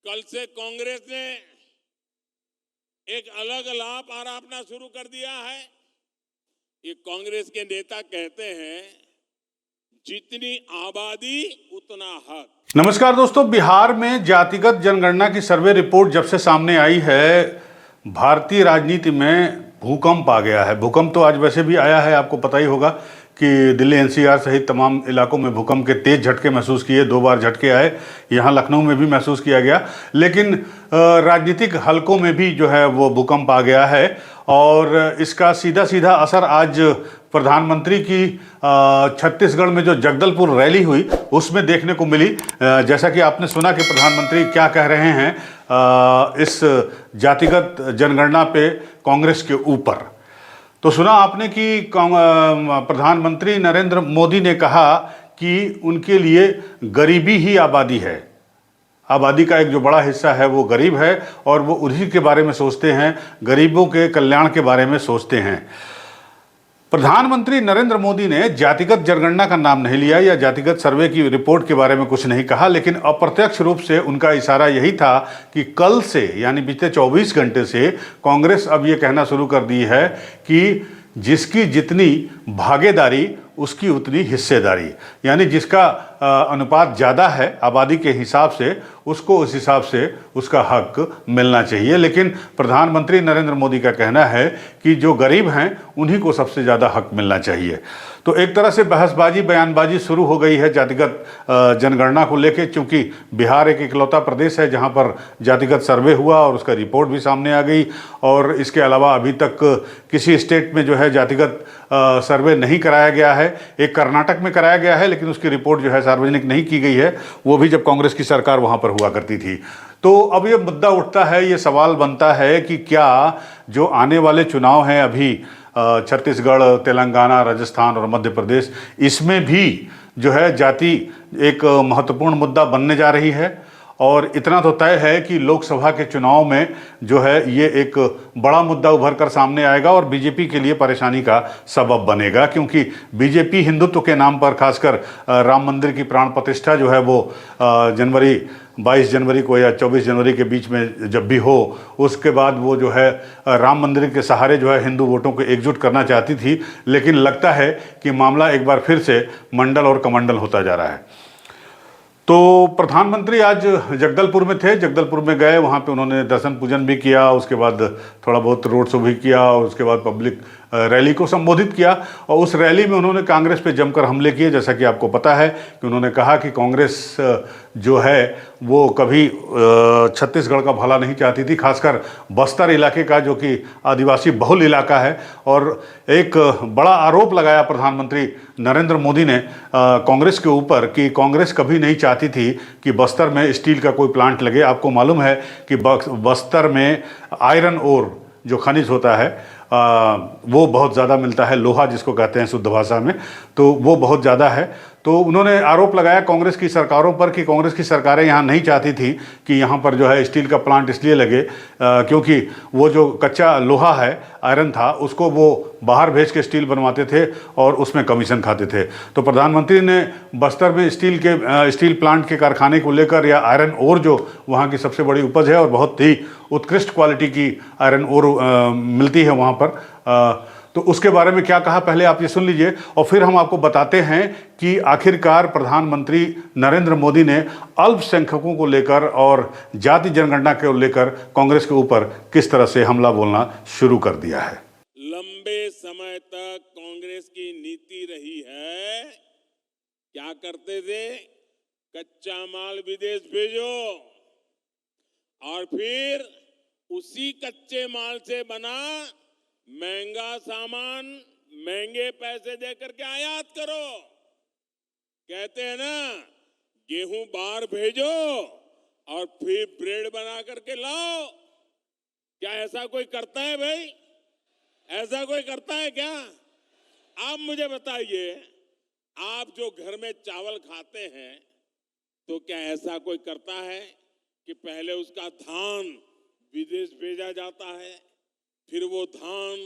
कल से कांग्रेस ने एक अलग लाभ आरोपना शुरू कर दिया है। ये कांग्रेस के नेता कहते हैं जितनी आबादी उतना हक। नमस्कार दोस्तों, बिहार में जातिगत जनगणना की सर्वे रिपोर्ट जब से सामने आई है, भारतीय राजनीति में भूकंप आ गया है। भूकंप तो आज वैसे भी आया है, आपको पता ही होगा कि दिल्ली एनसीआर सहित तमाम इलाकों में भूकंप के तेज झटके महसूस किए। 2 बार झटके आए, यहाँ लखनऊ में भी महसूस किया गया। लेकिन राजनीतिक हलकों में भी जो है वो भूकंप आ गया है और इसका सीधा सीधा असर आज प्रधानमंत्री की छत्तीसगढ़ में जो जगदलपुर रैली हुई उसमें देखने को मिली। जैसा कि आपने सुना कि प्रधानमंत्री क्या कह रहे हैं इस जातिगत जनगणना पे कांग्रेस के ऊपर। तो सुना आपने कि प्रधानमंत्री नरेंद्र मोदी ने कहा कि उनके लिए गरीबी ही आबादी है। आबादी का एक जो बड़ा हिस्सा है वो गरीब है और वो उन्हीं के बारे में सोचते हैं, गरीबों के कल्याण के बारे में सोचते हैं। प्रधानमंत्री नरेंद्र मोदी ने जातिगत जनगणना का नाम नहीं लिया या जातिगत सर्वे की रिपोर्ट के बारे में कुछ नहीं कहा, लेकिन अप्रत्यक्ष रूप से उनका इशारा यही था कि कल से यानी बीते 24 घंटे से कांग्रेस अब ये कहना शुरू कर दी है कि जिसकी जितनी भागीदारी उसकी उतनी हिस्सेदारी, यानी जिसका अनुपात ज़्यादा है आबादी के हिसाब से उसको उस हिसाब से उसका हक मिलना चाहिए। लेकिन प्रधानमंत्री नरेंद्र मोदी का कहना है कि जो गरीब हैं उन्हीं को सबसे ज़्यादा हक मिलना चाहिए। तो एक तरह से बहसबाजी, बयानबाजी शुरू हो गई है जातिगत जनगणना को लेकर, क्योंकि बिहार एक इकलौता प्रदेश है जहां पर जातिगत सर्वे हुआ और उसका रिपोर्ट भी सामने आ गई। और इसके अलावा अभी तक किसी स्टेट में जो है जातिगत सर्वे नहीं कराया गया है। एक कर्नाटक में कराया गया है, लेकिन उसकी रिपोर्ट जो है सार्वजनिक नहीं की गई है, वो भी जब कांग्रेस की सरकार वहां पर हुआ करती थी। तो अब ये मुद्दा उठता है, ये सवाल बनता है कि क्या जो आने वाले चुनाव हैं अभी छत्तीसगढ़, तेलंगाना, राजस्थान और मध्य प्रदेश, इसमें भी जो है जाति एक महत्वपूर्ण मुद्दा बनने जा रही है। और इतना तो तय है कि लोकसभा के चुनाव में जो है ये एक बड़ा मुद्दा उभर कर सामने आएगा और बीजेपी के लिए परेशानी का सबब बनेगा, क्योंकि बीजेपी हिंदुत्व के नाम पर खासकर राम मंदिर की प्राण प्रतिष्ठा जो है वो 22 जनवरी को या 24 जनवरी के बीच में जब भी हो, उसके बाद वो जो है राम मंदिर के सहारे जो है हिंदू वोटों को एकजुट करना चाहती थी। लेकिन लगता है कि मामला एक बार फिर से मंडल और कमंडल होता जा रहा है। तो प्रधानमंत्री आज जगदलपुर में थे, जगदलपुर में गए, वहाँ पे उन्होंने दर्शन पूजन भी किया, उसके बाद थोड़ा बहुत रोड शो भी किया और उसके बाद पब्लिक रैली को संबोधित किया। और उस रैली में उन्होंने कांग्रेस पे जमकर हमले किए। जैसा कि आपको पता है कि उन्होंने कहा कि कांग्रेस जो है वो कभी छत्तीसगढ़ का भला नहीं चाहती थी, खासकर बस्तर इलाके का जो कि आदिवासी बहुल इलाका है। और एक बड़ा आरोप लगाया प्रधानमंत्री नरेंद्र मोदी ने कांग्रेस के ऊपर कि कांग्रेस कभी नहीं चाहती थी कि बस्तर में स्टील का कोई प्लांट लगे। आपको मालूम है कि बस्तर में आयरन ओर जो खनिज होता है वो बहुत ज़्यादा मिलता है, लोहा जिसको कहते हैं शुद्ध भाषा में, तो वो बहुत ज़्यादा है। तो उन्होंने आरोप लगाया कांग्रेस की सरकारों पर कि कांग्रेस की सरकारें यहाँ नहीं चाहती थी कि यहाँ पर जो है स्टील का प्लांट इसलिए लगे क्योंकि वो जो कच्चा लोहा है, आयरन था, उसको वो बाहर भेज के स्टील बनवाते थे और उसमें कमीशन खाते थे। तो प्रधानमंत्री ने बस्तर में स्टील प्लांट के कारखाने को लेकर या आयरन ओर जो वहाँ की सबसे बड़ी उपज है और बहुत ही उत्कृष्ट क्वालिटी की आयरन ओर मिलती है वहाँ पर, तो उसके बारे में क्या कहा पहले आप ये सुन लीजिए और फिर हम आपको बताते हैं कि आखिरकार प्रधानमंत्री नरेंद्र मोदी ने अल्पसंख्यकों को लेकर और जाति जनगणना को लेकर कांग्रेस के ऊपर किस तरह से हमला बोलना शुरू कर दिया है। लंबे समय तक कांग्रेस की नीति रही है, क्या करते थे, कच्चा माल विदेश भेजो और फिर उसी कच्चे माल से बना महंगा सामान महंगे पैसे देकर के आयात करो। कहते हैं ना, गेहूं बाहर भेजो और फिर ब्रेड बना करके लाओ। क्या ऐसा कोई करता है भाई? ऐसा कोई करता है क्या? आप मुझे बताइए, आप जो घर में चावल खाते हैं तो क्या ऐसा कोई करता है कि पहले उसका धान विदेश भेजा जाता है, फिर वो धान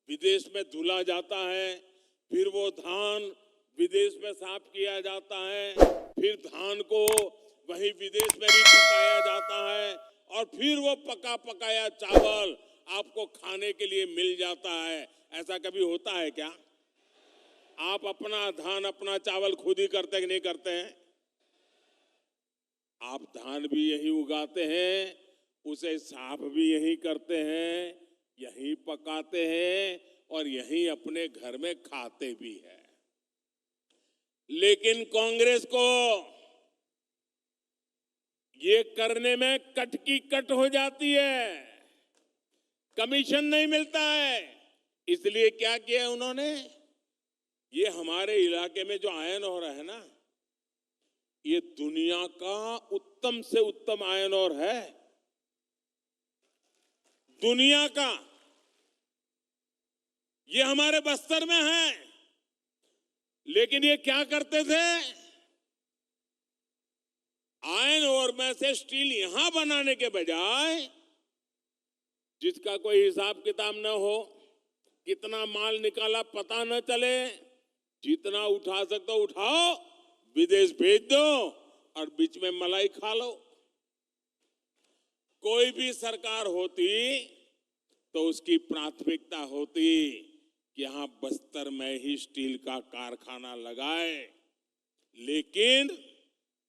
विदेश में धुला जाता है, फिर वो धान विदेश में साफ किया जाता है, फिर धान को वहीं विदेश में भी पकाया जाता है, और फिर वो पका पकाया चावल आपको खाने के लिए मिल जाता है। ऐसा कभी होता है क्या? आप अपना धान अपना चावल खुद ही करते हैं कि नहीं करते हैं? आप धान भी यही उगाते हैं, उसे साफ भी यही करते हैं, यही पकाते हैं और यही अपने घर में खाते भी हैं। लेकिन कांग्रेस को ये करने में कट की कट हो जाती है, कमीशन नहीं मिलता है। इसलिए क्या किया उन्होंने? ये हमारे इलाके में जो आयन और है ना, ये दुनिया का उत्तम से उत्तम आयन और है, दुनिया का। ये हमारे बस्तर में है। लेकिन ये क्या करते थे? आयन और में से स्टील यहां बनाने के बजाय, जिसका कोई हिसाब किताब न हो, कितना माल निकाला पता न चले, जितना उठा सकते हो उठाओ, विदेश भेज दो और बीच में मलाई खा लो। कोई भी सरकार होती तो उसकी प्राथमिकता होती कि यहां बस्तर में ही स्टील का कारखाना लगाए। लेकिन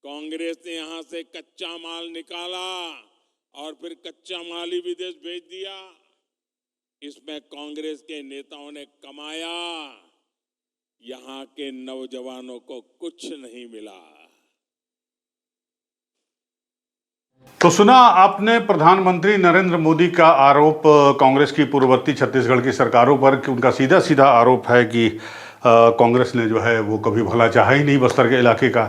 कांग्रेस ने यहां से कच्चा माल निकाला और फिर कच्चा माल ही विदेश भेज दिया। इसमें कांग्रेस के नेताओं ने कमाया, यहां के नौजवानों को कुछ नहीं मिला। तो सुना आपने प्रधानमंत्री नरेंद्र मोदी का आरोप कांग्रेस की पूर्ववर्ती छत्तीसगढ़ की सरकारों पर कि उनका सीधा सीधा आरोप है कि कांग्रेस ने जो है वो कभी भला चाहा ही नहीं। बस्तर के इलाके का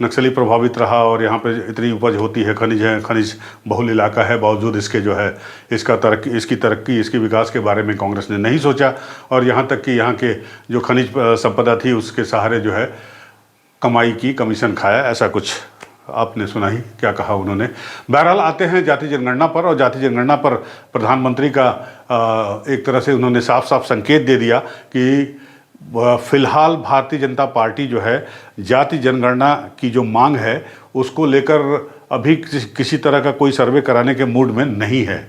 नक्सली प्रभावित रहा और यहाँ पे इतनी उपज होती है, खनिज बहुल इलाका है, बावजूद इसके जो है इसकी तरक्की इसके विकास के बारे में कांग्रेस ने नहीं सोचा। और यहाँ तक कि यहाँ के जो खनिज संपदा थी उसके सहारे जो है कमाई की, कमीशन खाया, ऐसा कुछ आपने सुना ही क्या कहा उन्होंने। बहरहाल आते हैं जाति जनगणना पर, और जाति जनगणना पर प्रधानमंत्री का एक तरह से उन्होंने साफ साफ संकेत दे दिया कि फिलहाल भारतीय जनता पार्टी जो है जाति जनगणना की जो मांग है उसको लेकर अभी किसी तरह का कोई सर्वे कराने के मूड में नहीं है।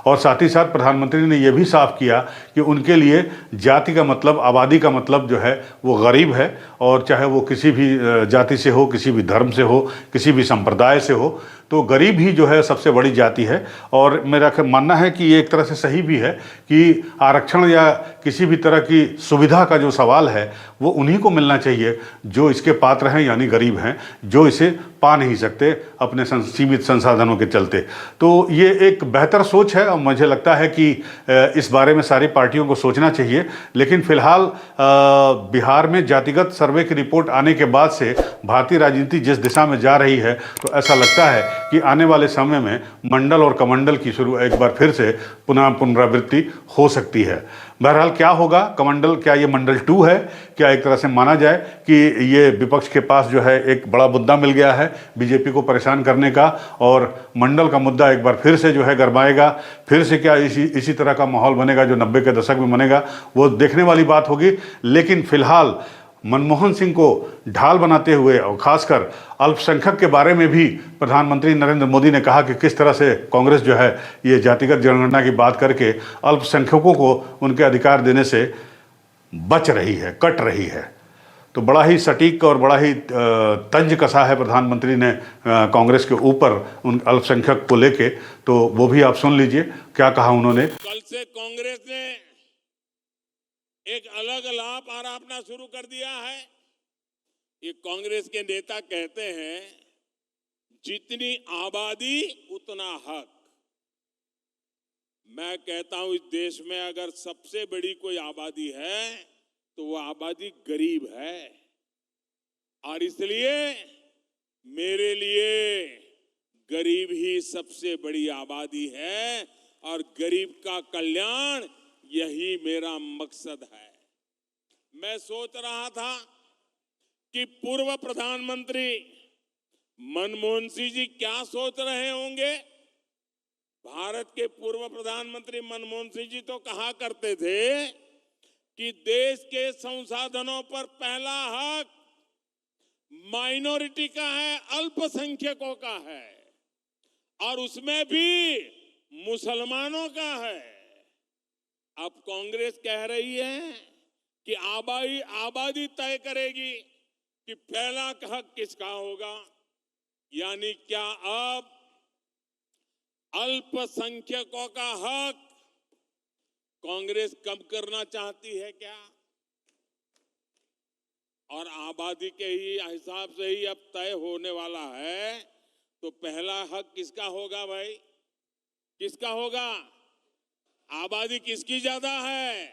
और साथ ही साथ प्रधानमंत्री ने यह भी साफ किया कि उनके लिए जाति का मतलब, आबादी का मतलब जो है वो गरीब है, और चाहे वो किसी भी जाति से हो, किसी भी धर्म से हो, किसी भी संप्रदाय से हो, तो गरीब ही जो है सबसे बड़ी जाति है। और मेरा मानना है कि ये एक तरह से सही भी है कि आरक्षण या किसी भी तरह की सुविधा का जो सवाल है वो उन्हीं को मिलना चाहिए जो इसके पात्र हैं, यानी गरीब हैं, जो इसे पा नहीं सकते अपने सीमित संसाधनों के चलते। तो ये एक बेहतर सोच है और मुझे लगता है कि इस बारे में सारी पार्टियों को सोचना चाहिए। लेकिन फिलहाल बिहार में जातिगत सर्वे की रिपोर्ट आने के बाद से भारतीय राजनीति जिस दिशा में जा रही है, तो ऐसा लगता है कि आने वाले समय में मंडल और कमंडल की शुरू एक बार फिर से पुनरावृत्ति हो सकती है। बहरहाल क्या होगा, कमंडल क्या ये मंडल 2 है? क्या एक तरह से माना जाए कि ये विपक्ष के पास जो है एक बड़ा मुद्दा मिल गया है बीजेपी को परेशान करने का, और मंडल का मुद्दा एक बार फिर से जो है गरमाएगा? फिर से क्या इसी तरह का माहौल बनेगा जो 90 के दशक में बनेगा? वो देखने वाली बात होगी। लेकिन फिलहाल मनमोहन सिंह को ढाल बनाते हुए और खासकर अल्पसंख्यक के बारे में भी प्रधानमंत्री नरेंद्र मोदी ने कहा कि किस तरह से कांग्रेस जो है ये जातिगत जनगणना की बात करके अल्पसंख्यकों को उनके अधिकार देने से बच रही है, कट रही है। तो बड़ा ही सटीक और बड़ा ही तंज कसा है प्रधानमंत्री ने कांग्रेस के ऊपर उन अल्पसंख्यक को लेके। तो वो भी आप सुन लीजिए क्या कहा उन्होंने। कल से कांग्रेस ने एक अलग लाभ आरापना शुरू कर दिया है। ये कांग्रेस के नेता कहते हैं जितनी आबादी उतना हक। मैं कहता हूं इस देश में अगर सबसे बड़ी कोई आबादी है तो वो आबादी गरीब है, और इसलिए मेरे लिए गरीब ही सबसे बड़ी आबादी है और गरीब का कल्याण यही मेरा मकसद है। मैं सोच रहा था कि पूर्व प्रधानमंत्री मनमोहन सिंह जी क्या सोच रहे होंगे। भारत के पूर्व प्रधानमंत्री मनमोहन सिंह जी तो कहा करते थे कि देश के संसाधनों पर पहला हक माइनॉरिटी का है, अल्पसंख्यकों का है, और उसमें भी मुसलमानों का है। अब कांग्रेस कह रही है कि आबादी तय करेगी कि पहला हक किसका होगा। यानी क्या अब अल्पसंख्यकों का हक कांग्रेस कम करना चाहती है क्या? और आबादी के ही हिसाब से ही अब तय होने वाला है, तो पहला हक किसका होगा भाई? किसका होगा? आबादी किसकी ज्यादा है?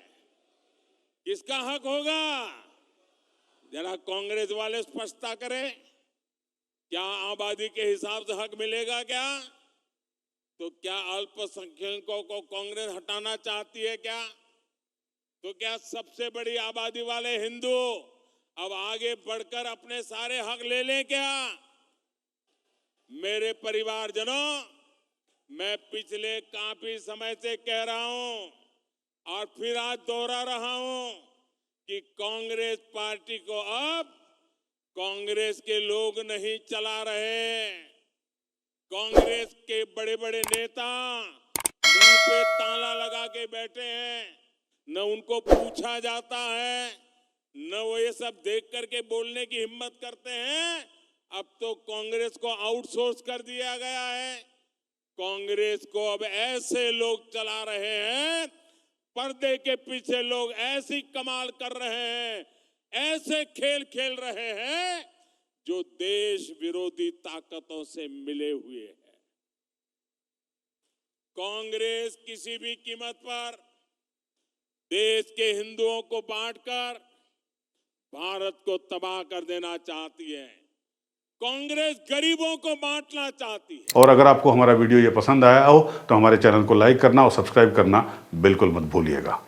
किसका हक होगा? जरा कांग्रेस वाले स्पष्टता करें, क्या आबादी के हिसाब से हक मिलेगा क्या? तो क्या अल्पसंख्यकों को कांग्रेस हटाना चाहती है क्या? तो क्या सबसे बड़ी आबादी वाले हिंदू अब आगे बढ़कर अपने सारे हक ले लें क्या? मेरे परिवारजनों, मैं पिछले काफी समय से कह रहा हूं और फिर आज दोहरा रहा हूं कि कांग्रेस पार्टी को अब कांग्रेस के लोग नहीं चला रहे। कांग्रेस के बड़े बड़े नेता मुंह पे ताला लगा के बैठे हैं, न उनको पूछा जाता है, न वो ये सब देख करके बोलने की हिम्मत करते हैं। अब तो कांग्रेस को आउटसोर्स कर दिया गया है। कांग्रेस को अब ऐसे लोग चला रहे हैं, पर्दे के पीछे लोग ऐसी कमाल कर रहे हैं, ऐसे खेल खेल रहे हैं जो देश विरोधी ताकतों से मिले हुए हैं। कांग्रेस किसी भी कीमत पर देश के हिंदुओं को बांटकर भारत को तबाह कर देना चाहती है। कांग्रेस गरीबों को बांटना चाहती है। और अगर आपको हमारा वीडियो ये पसंद आया हो तो हमारे चैनल को लाइक करना और सब्सक्राइब करना बिल्कुल मत भूलिएगा।